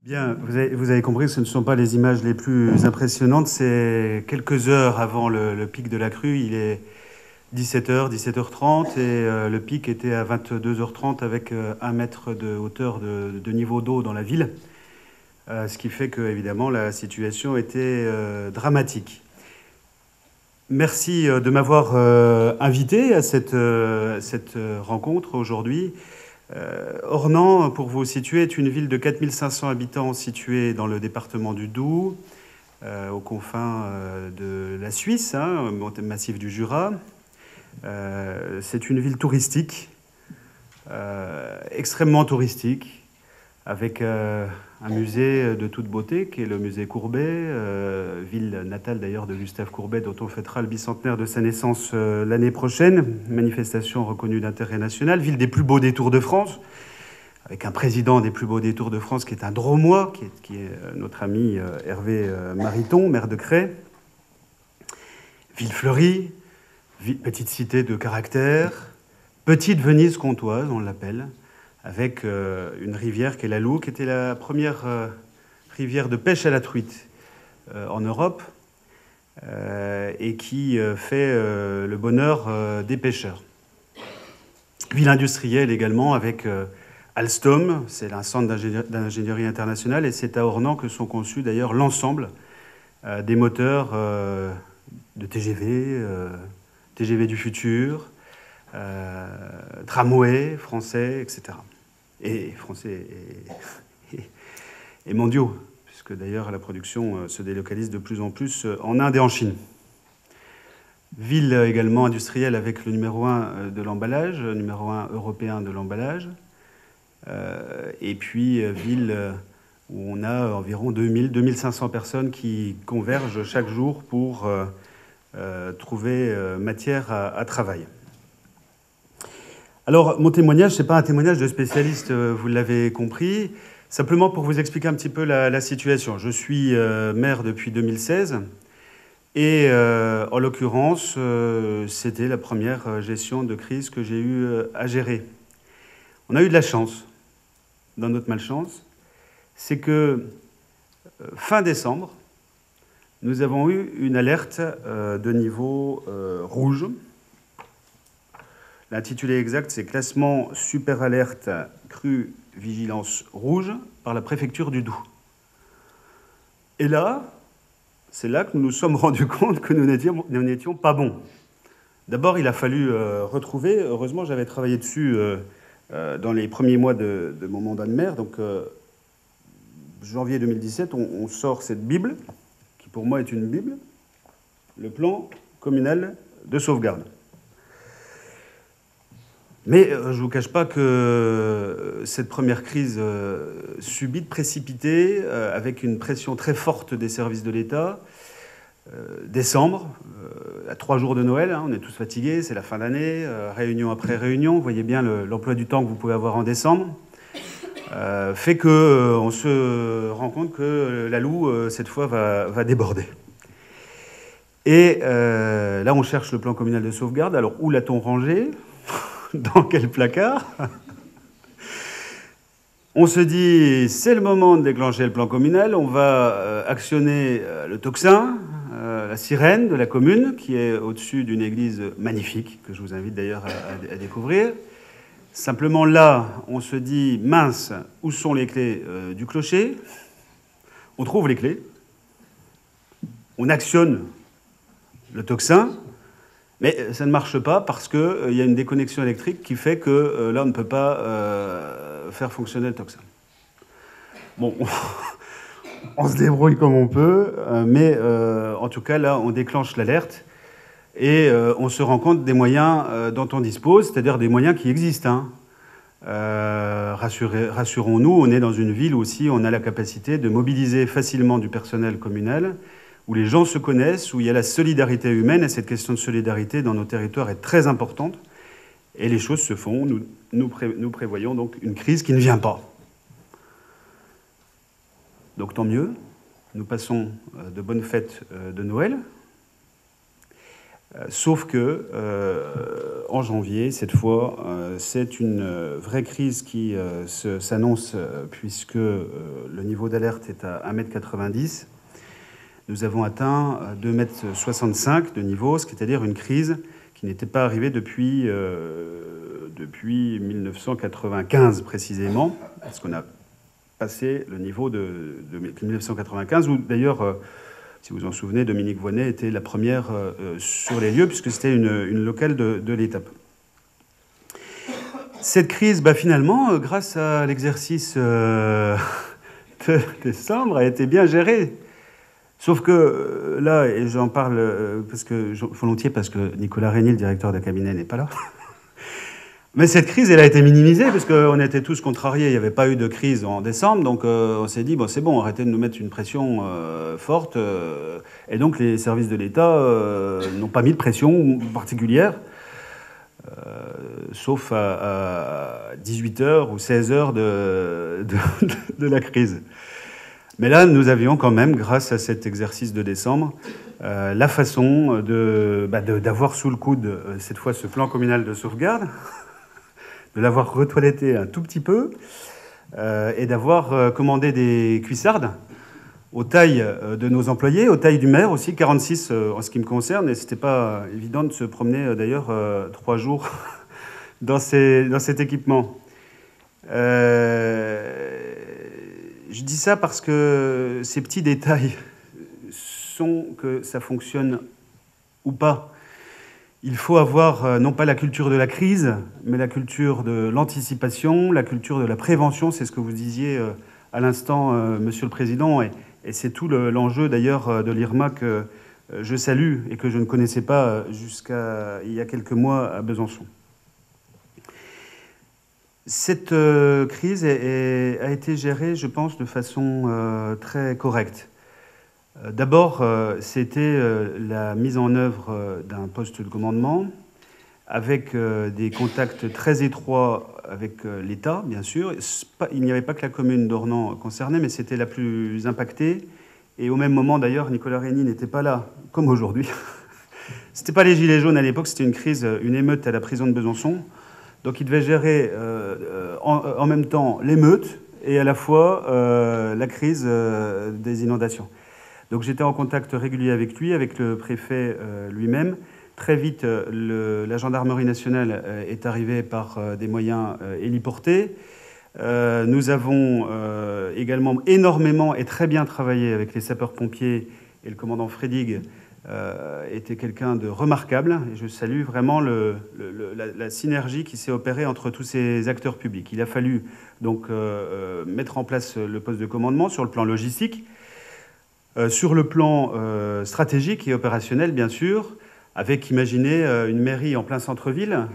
Bien, vous avez compris que ce ne sont pas les images les plus impressionnantes. C'est quelques heures avant le pic de la crue. Il est 17h, 17h30 et le pic était à 22h30 avec 1 mètre de hauteur de niveau d'eau dans la ville. Ce qui fait que, évidemment, la situation était dramatique. Merci de m'avoir invité à cette rencontre aujourd'hui. Ornans, pour vous situer, est une ville de 4500 habitants située dans le département du Doubs, aux confins de la Suisse, massif du Jura. C'est une ville touristique, extrêmement touristique, avec un musée de toute beauté qui est le musée Courbet, ville natale d'ailleurs de Gustave Courbet, dont on fêtera le bicentenaire de sa naissance l'année prochaine, manifestation reconnue d'intérêt national, ville des plus beaux détours de France, avec un président des plus beaux détours de France qui est un Dromois, qui est notre ami Hervé Mariton, maire de Crest. Ville fleurie, petite cité de caractère, petite Venise comtoise, on l'appelle, avec une rivière qui est la Loue, qui était la première rivière de pêche à la truite en Europe et qui fait le bonheur des pêcheurs. Ville industrielle également avec Alstom, c'est un centre d'ingénierie internationale, et c'est à Ornans que sont conçus d'ailleurs l'ensemble des moteurs de TGV, TGV du futur, tramway français, etc. Et français et mondiaux, puisque d'ailleurs la production se délocalise de plus en plus en Inde et en Chine. Ville également industrielle avec le numéro 1 de l'emballage, numéro 1 européen de l'emballage, et puis ville où on a environ 2000-2500 personnes qui convergent chaque jour pour trouver matière à travail. Alors, mon témoignage, ce n'est pas un témoignage de spécialiste, vous l'avez compris, simplement pour vous expliquer un petit peu la situation. Je suis maire depuis 2016 et, en l'occurrence, c'était la première gestion de crise que j'ai eu à gérer. On a eu de la chance, dans notre malchance, c'est que fin décembre, nous avons eu une alerte de niveau rouge. L'intitulé exact, c'est Classement super alerte crue vigilance rouge par la préfecture du Doubs. Et là, c'est là que nous nous sommes rendus compte que nous n'étions pas bons. D'abord, il a fallu retrouver, heureusement j'avais travaillé dessus dans les premiers mois de mon mandat de maire, donc janvier 2017, on sort cette Bible, qui pour moi est une Bible, le plan communal de sauvegarde. Mais je ne vous cache pas que cette première crise subite, précipitée, avec une pression très forte des services de l'État, décembre, à 3 jours de Noël, on est tous fatigués, c'est la fin d'année, réunion après réunion, vous voyez bien l'emploi du temps que vous pouvez avoir en décembre, fait qu'on se rend compte que la Loue, cette fois, va déborder. Et là, on cherche le plan communal de sauvegarde. Alors, où l'a-t-on rangé ? Dans quel placard? On se dit, c'est le moment de déclencher le plan communal, on va actionner le tocsin, la sirène de la commune, qui est au-dessus d'une église magnifique, que je vous invite d'ailleurs à découvrir. Simplement là, on se dit, mince, où sont les clés du clocher? On trouve les clés, on actionne le tocsin, mais ça ne marche pas parce qu'il y a une déconnexion électrique qui fait que là, on ne peut pas faire fonctionner le tocsin. Bon, on se débrouille comme on peut, mais en tout cas, là, on déclenche l'alerte et on se rend compte des moyens dont on dispose, c'est-à-dire des moyens qui existent. Rassurons-nous, on est dans une ville où aussi on a la capacité de mobiliser facilement du personnel communal, où les gens se connaissent, où il y a la solidarité humaine, et cette question de solidarité dans nos territoires est très importante, et les choses se font. Nous prévoyons donc une crise qui ne vient pas. Donc tant mieux, nous passons de bonnes fêtes de Noël. Sauf que, en janvier, cette fois, c'est une vraie crise qui s'annonce, puisque le niveau d'alerte est à 1,90 m. Nous avons atteint 2,65 m de niveau, c'est-à-dire une crise qui n'était pas arrivée depuis 1995 précisément, parce qu'on a passé le niveau de 1995, où d'ailleurs, si vous en souvenez, Dominique Voynet était la première sur les lieux, puisque c'était une locale de l'étape. Cette crise, finalement, grâce à l'exercice de décembre, a été bien gérée. Sauf que là, et j'en parle volontiers parce que Nicolas Régnier, le directeur de cabinet, n'est pas là. Mais cette crise, elle a été minimisée parce qu'on était tous contrariés. Il n'y avait pas eu de crise en décembre. Donc on s'est dit, c'est bon, arrêtez de nous mettre une pression forte. Et donc les services de l'État n'ont pas mis de pression particulière, sauf à 18h ou 16h de la crise. Mais là, nous avions quand même, grâce à cet exercice de décembre, la façon d'avoir sous le coude, cette fois, ce plan communal de sauvegarde, de l'avoir retoiletté un tout petit peu, et d'avoir commandé des cuissardes aux tailles de nos employés, aux tailles du maire aussi, 46 en ce qui me concerne, et c'était pas évident de se promener d'ailleurs 3 jours dans cet équipement. Je dis ça parce que ces petits détails sont que ça fonctionne ou pas. Il faut avoir non pas la culture de la crise, mais la culture de l'anticipation, la culture de la prévention. C'est ce que vous disiez à l'instant, Monsieur le Président, et c'est tout l'enjeu d'ailleurs de l'IRMA que je salue et que je ne connaissais pas jusqu'à il y a quelques mois à Besançon. Cette crise a été gérée, je pense, de façon très correcte. D'abord, c'était la mise en œuvre d'un poste de commandement avec des contacts très étroits avec l'État, bien sûr. Il n'y avait pas que la commune d'Ornans concernée, mais c'était la plus impactée. Et au même moment, d'ailleurs, Nicolas Régnier n'était pas là, comme aujourd'hui. C'était pas les Gilets jaunes à l'époque, c'était une crise, une émeute à la prison de Besançon. Donc il devait gérer en même temps l'émeute et à la fois la crise des inondations. Donc j'étais en contact régulier avec lui, avec le préfet lui-même. Très vite, la gendarmerie nationale est arrivée par des moyens héliportés. Nous avons également énormément et très bien travaillé avec les sapeurs-pompiers, et le commandant Frédig était quelqu'un de remarquable. Et je salue vraiment la synergie qui s'est opérée entre tous ces acteurs publics. Il a fallu donc mettre en place le poste de commandement sur le plan logistique, sur le plan stratégique et opérationnel, bien sûr, avec, imaginez, une mairie en plein centre-ville.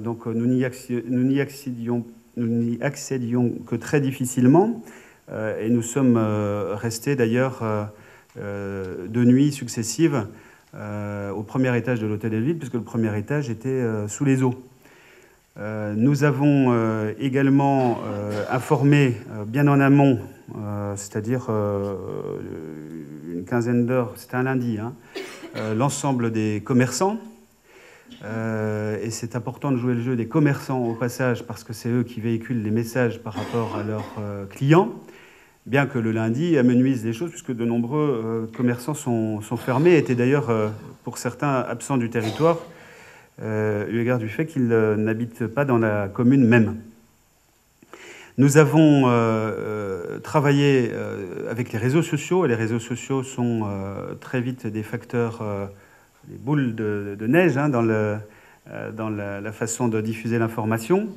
Donc nous n'y accédions que très difficilement. Et nous sommes restés d'ailleurs de nuits successives au premier étage de l'hôtel de ville, puisque le premier étage était sous les eaux. Nous avons également informé bien en amont, c'est-à-dire une quinzaine d'heures, c'était un lundi, l'ensemble des commerçants. Et c'est important de jouer le jeu des commerçants au passage, parce que c'est eux qui véhiculent les messages par rapport à leurs clients. Bien que le lundi amenuise les choses, puisque de nombreux commerçants sont fermés, étaient d'ailleurs, pour certains, absents du territoire, eu égard du fait qu'ils n'habitent pas dans la commune même. Nous avons travaillé avec les réseaux sociaux, et les réseaux sociaux sont très vite des facteurs, des boules de neige dans la façon de diffuser l'information.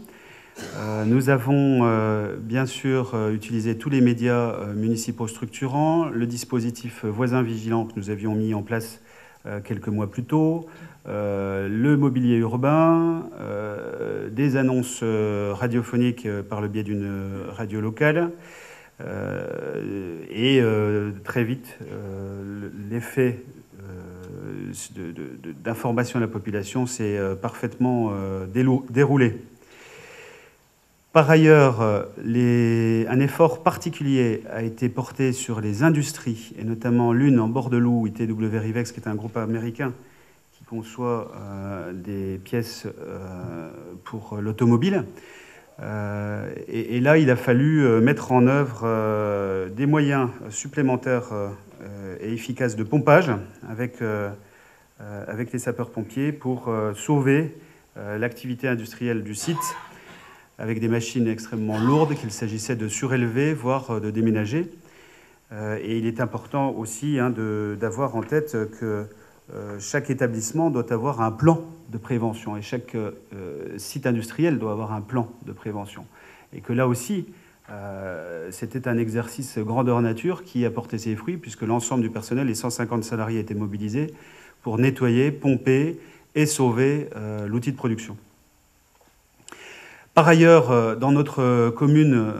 Nous avons bien sûr utilisé tous les médias municipaux structurants, le dispositif voisin vigilant que nous avions mis en place quelques mois plus tôt, le mobilier urbain, des annonces radiophoniques par le biais d'une radio locale, et très vite l'effet d'information à la population s'est parfaitement déroulé. Par ailleurs, un effort particulier a été porté sur les industries, et notamment l'une en Bordeaux, ITW Rivex, qui est un groupe américain qui conçoit des pièces pour l'automobile. Et là, il a fallu mettre en œuvre des moyens supplémentaires et efficaces de pompage avec les sapeurs-pompiers pour sauver l'activité industrielle du site avec des machines extrêmement lourdes qu'il s'agissait de surélever, voire de déménager. Et il est important aussi d'avoir en tête que chaque établissement doit avoir un plan de prévention et chaque site industriel doit avoir un plan de prévention. Et que là aussi, c'était un exercice grandeur nature qui a porté ses fruits puisque l'ensemble du personnel, les 150 salariés, étaient mobilisés pour nettoyer, pomper et sauver l'outil de production. Par ailleurs, dans notre commune,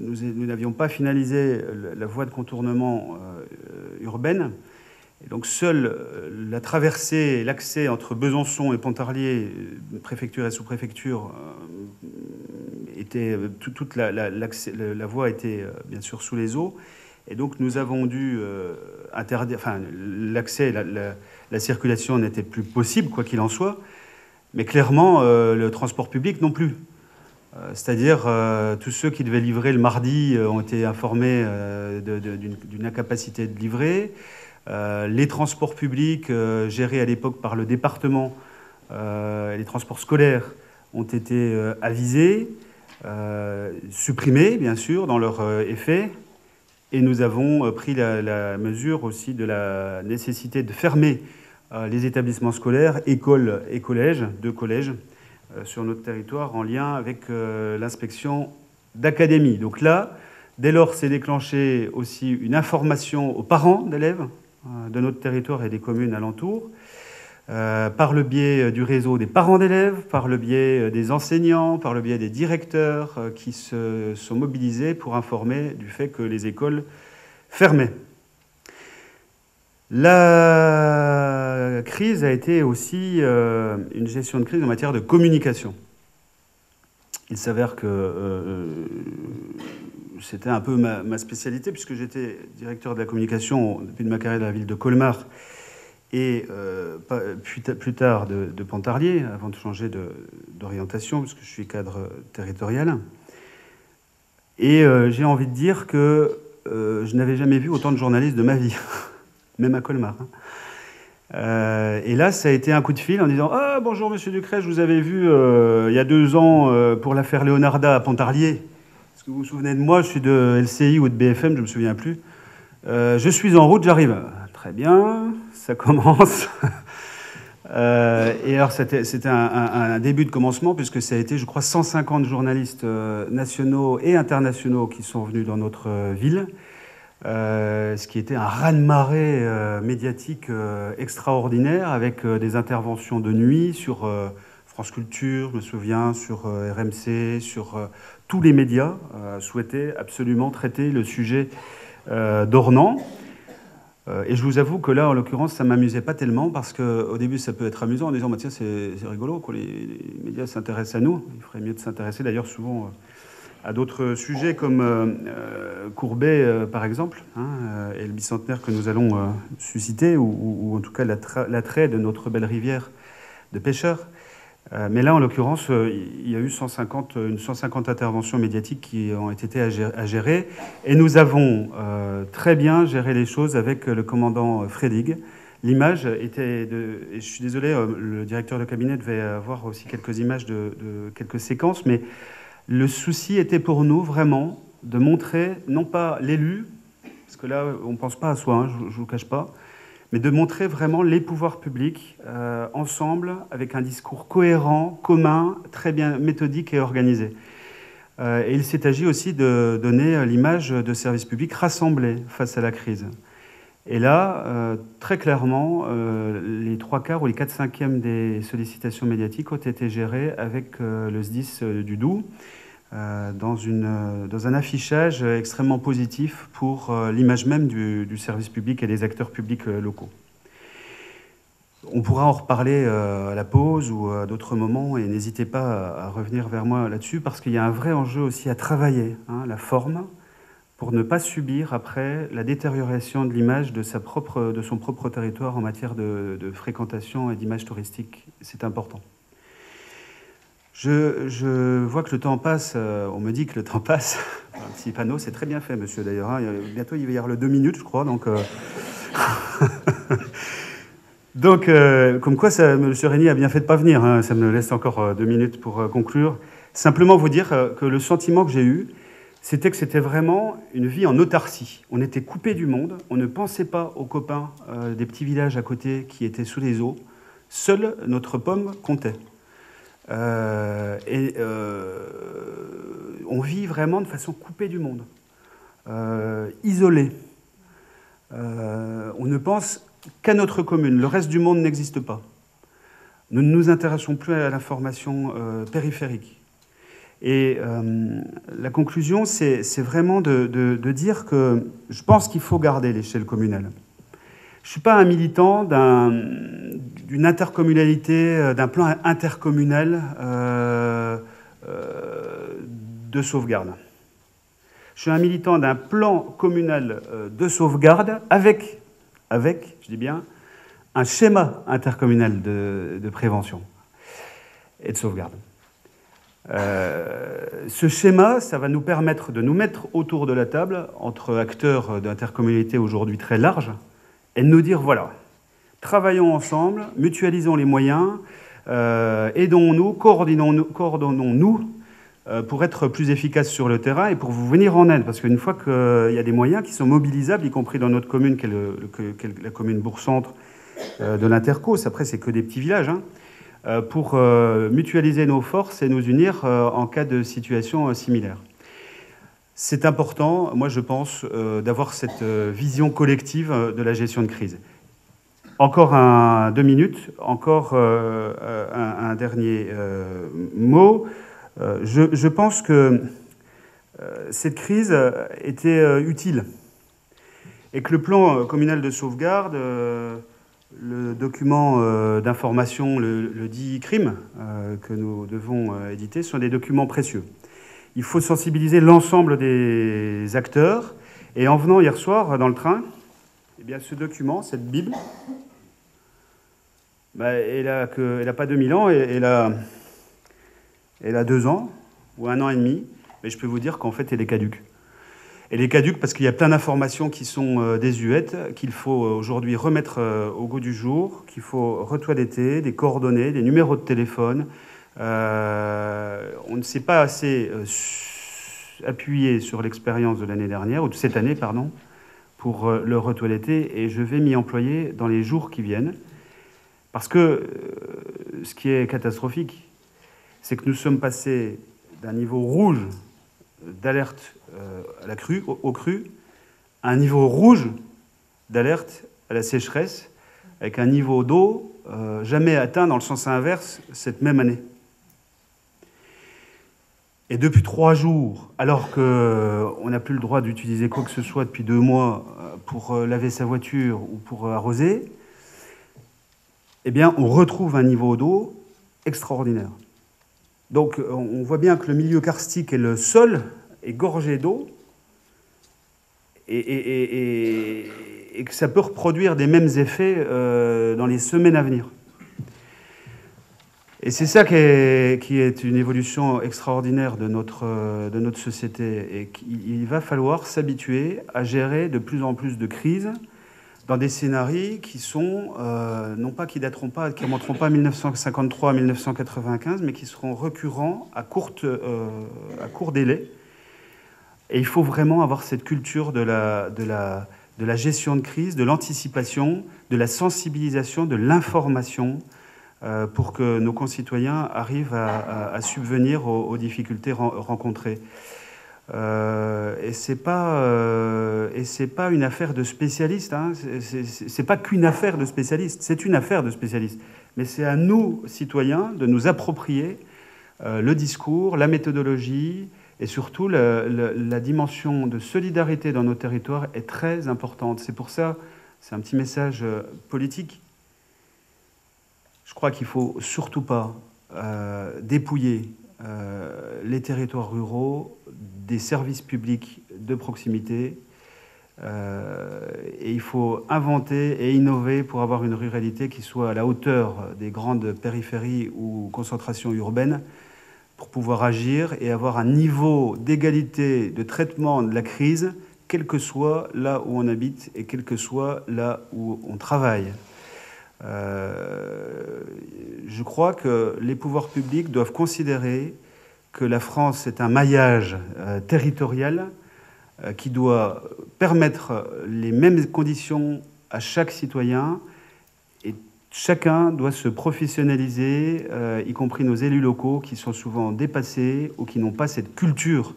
nous n'avions pas finalisé la voie de contournement urbaine. Et donc seule la traversée et l'accès entre Besançon et Pontarlier, préfecture et sous-préfecture, toute la voie était bien sûr sous les eaux. Et donc nous avons dû interdire, enfin l'accès, la circulation n'était plus possible, quoi qu'il en soit. Mais clairement, le transport public non plus. C'est-à-dire, tous ceux qui devaient livrer le mardi ont été informés d'une incapacité de livrer. Les transports publics gérés à l'époque par le département, les transports scolaires ont été avisés, supprimés, bien sûr, dans leur effet. Et nous avons pris la mesure aussi de la nécessité de fermer les établissements scolaires, écoles et collèges, 2 collèges, sur notre territoire en lien avec l'inspection d'académie. Donc là, dès lors, s'est déclenché aussi une information aux parents d'élèves de notre territoire et des communes alentours, par le biais du réseau des parents d'élèves, par le biais des enseignants, par le biais des directeurs qui se sont mobilisés pour informer du fait que les écoles fermaient. La crise a été aussi une gestion de crise en matière de communication. Il s'avère que c'était un peu ma spécialité, puisque j'étais directeur de la communication depuis ma carrière dans la ville de Colmar et plus tard de Pontarlier, avant de changer d'orientation, puisque je suis cadre territorial. Et j'ai envie de dire que je n'avais jamais vu autant de journalistes de ma vie. Même à Colmar. Et là, ça a été un coup de fil en disant « Ah, bonjour, monsieur Ducret, je vous avais vu il y a 2 ans pour l'affaire Leonarda à Pontarlier. Est-ce que vous vous souvenez de moi? Je suis de LCI ou de BFM, je ne me souviens plus. Je suis en route, j'arrive. » Très bien, ça commence. Et alors, c'était un début de commencement, puisque ça a été, je crois, 150 journalistes nationaux et internationaux qui sont venus dans notre ville. Ce qui était un raz-de-marée médiatique extraordinaire, avec des interventions de nuit sur France Culture, je me souviens, sur RMC, sur tous les médias souhaitaient absolument traiter le sujet d'Ornans. Et je vous avoue que là, en l'occurrence, ça ne m'amusait pas tellement, parce qu'au début, ça peut être amusant en disant bah, « Tiens, c'est rigolo, quoi, les médias s'intéressent à nous ». Il ferait mieux de s'intéresser d'ailleurs souvent à d'autres sujets comme Courbet, par exemple, et le bicentenaire que nous allons susciter, ou en tout cas l'attrait de notre belle rivière de pêcheurs. Mais là, en l'occurrence, il y a eu 150 interventions médiatiques qui ont été à gérer, et nous avons très bien géré les choses avec le commandant Fredig. L'image était et je suis désolé, le directeur de cabinet devait avoir aussi quelques images de quelques séquences, mais le souci était pour nous vraiment de montrer, non pas l'élu, parce que là on ne pense pas à soi, je ne vous le cache pas, mais de montrer vraiment les pouvoirs publics ensemble, avec un discours cohérent, commun, très bien méthodique et organisé. Et il s'est agi aussi de donner l'image de services publics rassemblés face à la crise. Et là, très clairement, les 3/4 ou les 4/5 des sollicitations médiatiques ont été gérées avec le SDIS du Doubs, dans un affichage extrêmement positif pour l'image même du service public et des acteurs publics locaux. On pourra en reparler à la pause ou à d'autres moments, et n'hésitez pas à revenir vers moi là-dessus, parce qu'il y a un vrai enjeu aussi à travailler, la forme, pour ne pas subir après la détérioration de l'image de son propre territoire en matière de fréquentation et d'image touristique. C'est important. Je vois que le temps passe, on me dit que le temps passe. Un petit panneau, c'est très bien fait, monsieur, d'ailleurs. Hein. Bientôt, il va y avoir le 2 minutes, je crois. Donc, comme quoi, monsieur Régnier a bien fait de ne pas venir. Hein. Ça me laisse encore 2 minutes pour conclure. Simplement vous dire que le sentiment que j'ai eu, c'était que c'était vraiment une vie en autarcie. On était coupé du monde, on ne pensait pas aux copains des petits villages à côté qui étaient sous les eaux. Seule notre pomme comptait. On vit vraiment de façon coupée du monde, isolé. On ne pense qu'à notre commune. Le reste du monde n'existe pas. Nous ne nous intéressons plus à l'information périphérique. Et la conclusion, c'est vraiment de dire que je pense qu'il faut garder l'échelle communale. Je ne suis pas un militant d'une intercommunalité, d'un plan intercommunal de sauvegarde. Je suis un militant d'un plan communal de sauvegarde avec, je dis bien, un schéma intercommunal de prévention et de sauvegarde. Ce schéma, ça va nous permettre de nous mettre autour de la table, entre acteurs d'intercommunalité aujourd'hui très larges, et de nous dire, voilà, travaillons ensemble, mutualisons les moyens, aidons-nous, coordonnons-nous pour être plus efficaces sur le terrain et pour vous venir en aide. Parce qu'une fois qu'il y a des moyens qui sont mobilisables, y compris dans notre commune, qui est la commune bourg-centre de l'Intercos, après c'est que des petits villages, hein, pour mutualiser nos forces et nous unir en cas de situation similaire. C'est important, moi je pense, d'avoir cette vision collective de la gestion de crise. Encore 2 minutes, encore un dernier mot. Je pense que cette crise était utile et que le plan communal de sauvegarde, le document d'information, le dit CRIM, que nous devons éditer, sont des documents précieux. Il faut sensibiliser l'ensemble des acteurs. Et en venant hier soir dans le train, eh bien, ce document, cette Bible, elle n'a pas 2000 ans, elle a 2 ans ou 1 an et demi, mais je peux vous dire qu'en fait, elle est caduque. Elle est caduque parce qu'il y a plein d'informations qui sont désuètes, qu'il faut aujourd'hui remettre au goût du jour, qu'il faut retoiletter, des coordonnées, des numéros de téléphone. On ne s'est pas assez appuyé sur l'expérience de l'année dernière, ou de cette année, pardon, pour le retoiletter, et je vais m'y employer dans les jours qui viennent. Parce que ce qui est catastrophique, c'est que nous sommes passés d'un niveau rouge d'alerte à la crue, au cru, à un niveau rouge d'alerte à la sécheresse, avec un niveau d'eau jamais atteint dans le sens inverse cette même année. Et depuis 3 jours, alors qu'on n'a plus le droit d'utiliser quoi que ce soit depuis 2 mois pour laver sa voiture ou pour arroser, eh bien, on retrouve un niveau d'eau extraordinaire. Donc, on voit bien que le milieu karstique et le sol est gorgé d'eau et que ça peut reproduire des mêmes effets dans les semaines à venir. Et c'est ça qui est une évolution extraordinaire de notre société. Et qu'il va falloir s'habituer à gérer de plus en plus de crises dans des scénarios qui sont, non pas qui dateront pas, qui remonteront pas à 1953, à 1995, mais qui seront récurrents à court délai. Et il faut vraiment avoir cette culture de la gestion de crise, de l'anticipation, de la sensibilisation, de l'information, pour que nos concitoyens arrivent à subvenir aux difficultés rencontrées. Et c'est pas une affaire de spécialistes. Hein. C'est pas qu'une affaire de spécialistes. C'est une affaire de spécialistes. Mais c'est à nous, citoyens, de nous approprier le discours, la méthodologie et surtout la dimension de solidarité dans nos territoires est très importante. C'est pour ça, c'est un petit message politique. Je crois qu'il ne faut surtout pas dépouiller les territoires ruraux des services publics de proximité. Et il faut inventer et innover pour avoir une ruralité qui soit à la hauteur des grandes périphéries ou concentrations urbaines, pour pouvoir agir et avoir un niveau d'égalité de traitement de la crise, quel que soit là où on habite et quel que soit là où on travaille. Je crois que les pouvoirs publics doivent considérer que la France est un maillage territorial qui doit permettre les mêmes conditions à chaque citoyen, et chacun doit se professionnaliser, y compris nos élus locaux qui sont souvent dépassés ou qui n'ont pas cette culture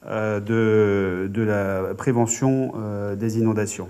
de la prévention des inondations.